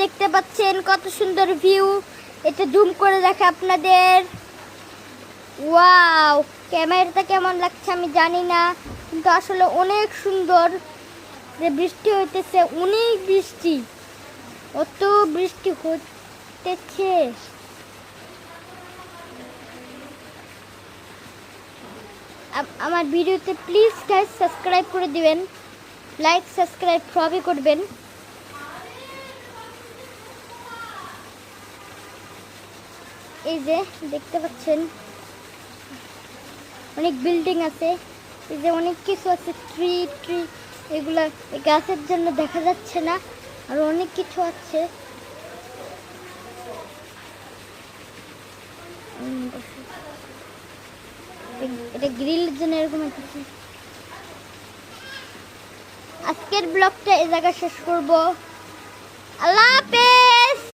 দেখতে পাচ্ছেন কত সুন্দর ভিউ। এটা জুম করে দেখে আপনাদের। ওয়াও, ক্যামেরাটা কেমন লাগছে আমি জানি না, কিন্তু আসলে অনেক সুন্দর। যে বৃষ্টি হইতেছে, অনেক বৃষ্টি, অত বৃষ্টি হইতেছে। আমার ভিডিওতে প্লিজ গাইস সাবস্ক্রাইব করে দিবেন, লাইক সাবস্ক্রাইব সবই করবেন। এই যে দেখতে পাচ্ছেন অনেক বিল্ডিং আছে, এই যে অনেক কিছু আছে, ট্রি ট্রি, এগুলা গাছের জন্য দেখা যাচ্ছে না, আর অনেক কিছু আছে। এটা গ্রিলের জন্য এরকম কিছু। আজকের ব্লগটা এই জায়গায় শেষ করব।